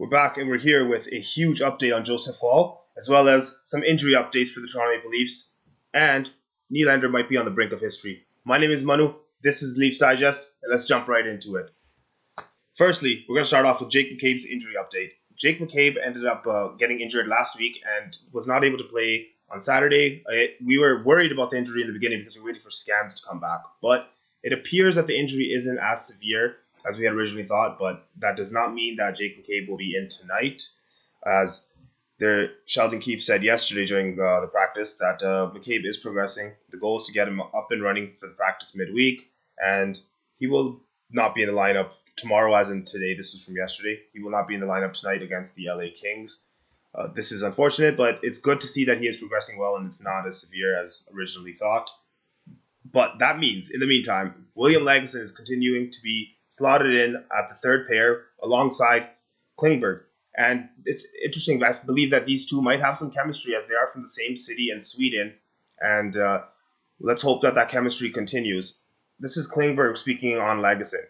We're back and we're here with a huge update on Joseph Woll, as well as some injury updates for the Toronto Maple Leafs, and Nylander might be on the brink of history. My name is Manu, this is Leafs Digest, and let's jump right into it. Firstly, we're going to start off with Jake McCabe's injury update. Jake McCabe ended up getting injured last week and was not able to play on Saturday. We were worried about the injury in the beginning because we were waiting for scans to come back, but it appears that the injury isn't as severe as we had originally thought, but that does not mean that Jake McCabe will be in tonight. As Sheldon Keefe said yesterday during the practice that McCabe is progressing. The goal is to get him up and running for the practice midweek, and he will not be in the lineup tomorrow as in today. This was from yesterday. He will not be in the lineup tonight against the LA Kings. This is unfortunate, but it's good to see that he is progressing well and it's not as severe as originally thought. But that means, in the meantime, William Nylander is continuing to be slotted in at the third pair alongside Klingberg. And it's interesting, I believe that these two might have some chemistry as they are from the same city in Sweden. And let's hope that that chemistry continues. This is Klingberg speaking on Lagesson.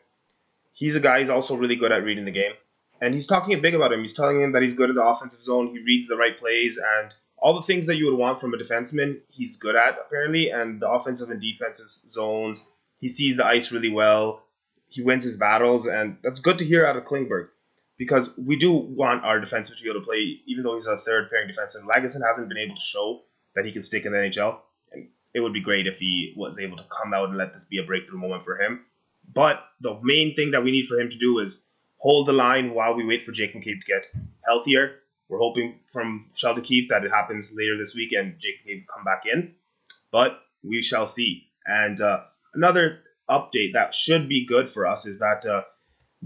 He's a guy who's also really good at reading the game. And he's talking big about him. He's telling him that he's good at the offensive zone. He reads the right plays and all the things that you would want from a defenseman, he's good at, apparently. And the offensive and defensive zones, he sees the ice really well. He wins his battles, and that's good to hear out of Klingberg because we do want our defenseman to be able to play, even though he's a third-pairing defenseman. Lagesson hasn't been able to show that he can stick in the NHL, and it would be great if he was able to come out and let this be a breakthrough moment for him. But the main thing that we need for him to do is hold the line while we wait for Jake McCabe to get healthier. We're hoping from Sheldon Keefe that it happens later this week and Jake McCabe come back in, but we shall see. And another update that should be good for us is that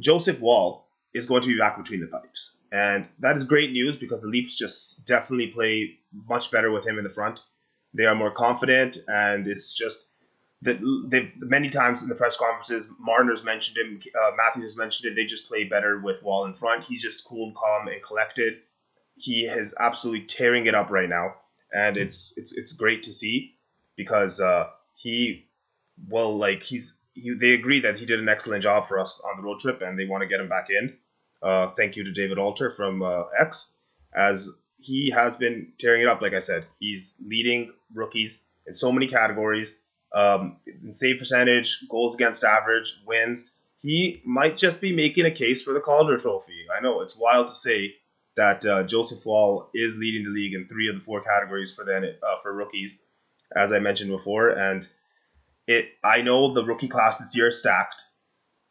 Joseph Woll is going to be back between the pipes. And that is great news because the Leafs just definitely play much better with him in the front. They are more confident, and it's just that they've many times in the press conferences, Marner's mentioned him, Matthews has mentioned it, they just play better with Woll in front. He's just cool and calm and collected. He is absolutely tearing it up right now, and it's great to see because they agree that he did an excellent job for us on the road trip, and they want to get him back in. Thank you to David Alter from X, as he has been tearing it up. Like I said, he's leading rookies in so many categories, in save percentage, goals against average, wins. He might just be making a case for the Calder Trophy. I know it's wild to say that Joseph Woll is leading the league in 3 of the 4 categories for rookies, as I mentioned before, and I know the rookie class this year is stacked.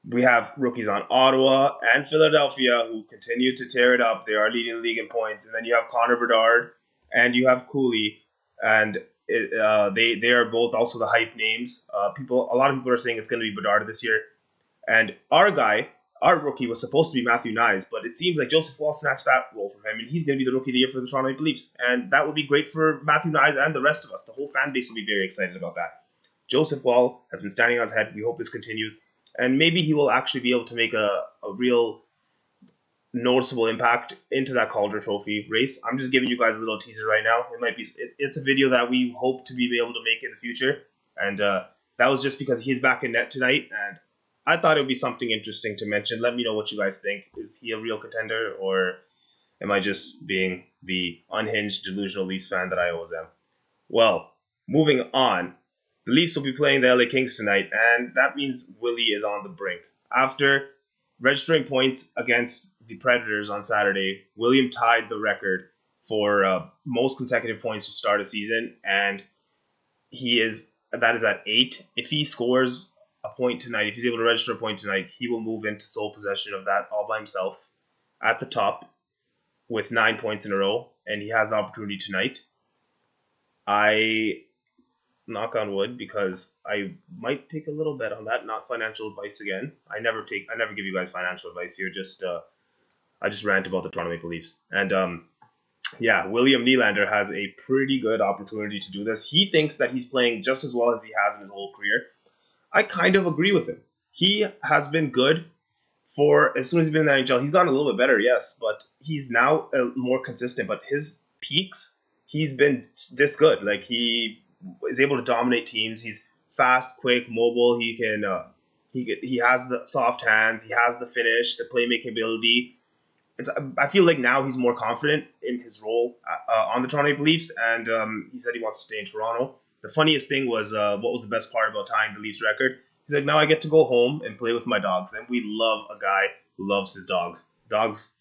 We have rookies on Ottawa and Philadelphia who continue to tear it up. They are leading the league in points. And then you have Connor Bedard and you have Cooley. And they are both also the hype names. A lot of people are saying it's going to be Bedard this year. And our rookie was supposed to be Matthew Nyes, but it seems like Joseph Woll snatched that role from him, and he's going to be the rookie of the year for the Toronto Maple Leafs. And that would be great for Matthew Nyes and the rest of us. The whole fan base will be very excited about that. Joseph Woll has been standing on his head. We hope this continues. And maybe he will actually be able to make a real noticeable impact into that Calder Trophy race. I'm just giving you guys a little teaser right now. It's a video that we hope to be able to make in the future. And that was just because he's back in net tonight. And I thought it would be something interesting to mention. Let me know what you guys think. Is he a real contender, or am I just being the unhinged, delusional Leafs fan that I always am? Well, moving on. The Leafs will be playing the LA Kings tonight, and that means Willie is on the brink. After registering points against the Predators on Saturday, William tied the record for most consecutive points to start a season, and that is at 8. If he scores a point tonight, if he's able to register a point tonight, he will move into sole possession of that all by himself at the top with 9 points in a row, and he has the opportunity tonight. I knock on wood, because I might take a little bet on that. Not financial advice again. I never give you guys financial advice here. I just rant about the Toronto Maple Leafs. And William Nylander has a pretty good opportunity to do this. He thinks that he's playing just as well as he has in his whole career. I kind of agree with him. He has been good for as soon as he's been in the NHL. He's gotten a little bit better, yes, but he's now more consistent. But his peaks, he's been this good. Like, he is able to dominate teams. He's fast, quick, mobile. He has the soft hands. He has the finish, the playmaking ability. I feel like now he's more confident in his role on the Toronto Maple Leafs, and he said he wants to stay in Toronto. The funniest thing was what was the best part about tying the Leafs record? He's like, now I get to go home and play with my dogs, and we love a guy who loves his dogs. Dogs,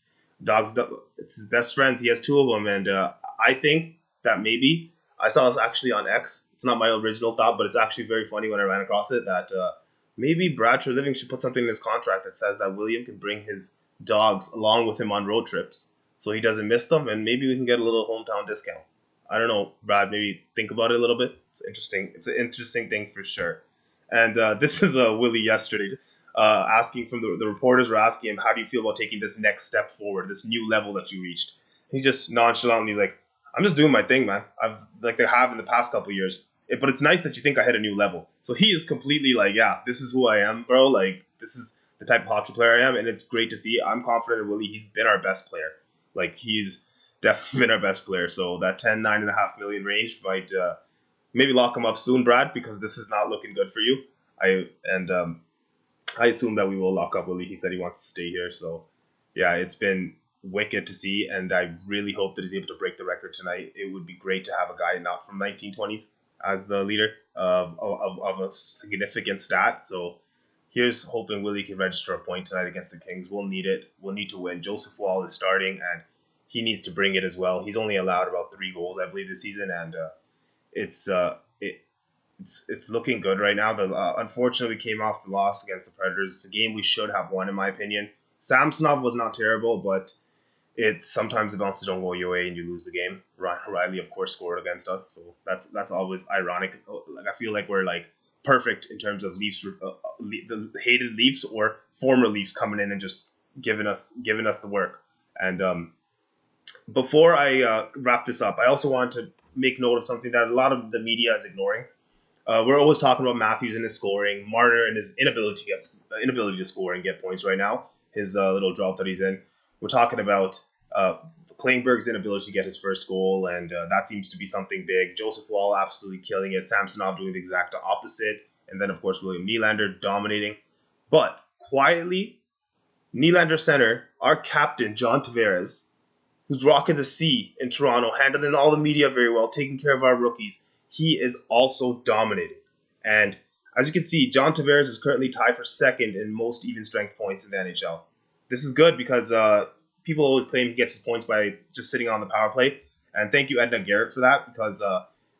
it's his best friends. He has two of them, and I think that maybe I saw this actually on X. It's not my original thought, but it's actually very funny when I ran across it that maybe Brad Living should put something in his contract that says that William can bring his dogs along with him on road trips so he doesn't miss them, and maybe we can get a little hometown discount. I don't know, Brad. Maybe think about it a little bit. It's interesting. It's an interesting thing for sure. And this is Willie yesterday asking from the reporters were asking him, how do you feel about taking this next step forward, this new level that you reached? He just nonchalantly he's like, I'm just doing my thing, man. I've like they have in the past couple of years. But it's nice that you think I hit a new level. So he is completely like, yeah, this is who I am, bro. Like this is the type of hockey player I am, and it's great to see. I'm confident in Willie. He's been our best player. Like he's definitely been our best player. So that 9.5 million range might maybe lock him up soon, Brad, because this is not looking good for you. I assume that we will lock up Willie. He said he wants to stay here. So yeah, it's been wicked to see, and I really hope that he's able to break the record tonight. It would be great to have a guy not from 1920s as the leader of a significant stat. So here's hoping Willie can register a point tonight against the Kings. We'll need it. We'll need to win. Joseph Woll is starting, and he needs to bring it as well. He's only allowed about 3 goals, I believe, this season, and it's looking good right now. Unfortunately, we came off the loss against the Predators. It's a game we should have won, in my opinion. Samsonov was not terrible, but sometimes the bounces don't go your way and you lose the game. Riley, of course, scored against us, so that's always ironic. Like I feel like we're like perfect in terms of Leafs, the hated Leafs or former Leafs coming in and just giving us the work. And before I wrap this up, I also want to make note of something that a lot of the media is ignoring. We're always talking about Matthews and his scoring, Marner and his inability to score and get points right now. His little drought that he's in. We're talking about Klingberg's inability to get his first goal, and that seems to be something big. Joseph Woll absolutely killing it. Samsonov doing the exact opposite. And then, of course, William Nylander dominating. But quietly, Nylander center, our captain, John Tavares, who's rocking the C in Toronto, handling all the media very well, taking care of our rookies, he is also dominating. And as you can see, John Tavares is currently tied for second in most even strength points in the NHL. This is good because people always claim he gets his points by just sitting on the power play. And thank you, Edna Garrett, for that, because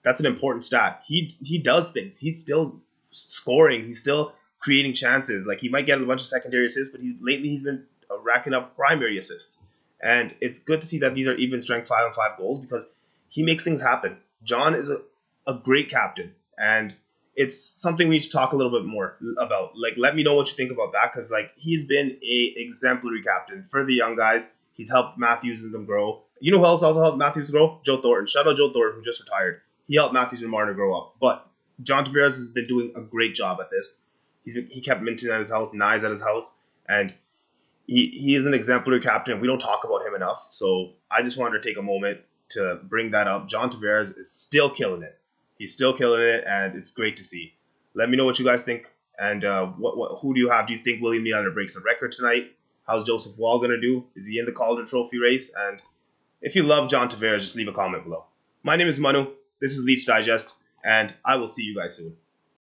that's an important stat. He does things. He's still scoring. He's still creating chances. Like he might get a bunch of secondary assists, but lately he's been racking up primary assists. And it's good to see that these are even strength 5-on-5 goals because he makes things happen. John is a great captain, and it's something we should talk a little bit more about. Like, let me know what you think about that, because like he's been a exemplary captain for the young guys. He's helped Matthews and them grow. You know who else also helped Matthews grow? Joe Thornton. Shout out Joe Thornton, who just retired. He helped Matthews and Marner grow up. But John Tavares has been doing a great job at this. He kept Minton at his house, Nyes at his house, and he is an exemplary captain. We don't talk about him enough, so I just wanted to take a moment to bring that up. John Tavares is still killing it. He's still killing it, and it's great to see. Let me know what you guys think, and who do you have? Do you think William Nylander breaks a record tonight? How's Joseph Woll going to do? Is he in the Calder Trophy race? And if you love John Tavares, just leave a comment below. My name is Manu. This is Leafs Digest, and I will see you guys soon.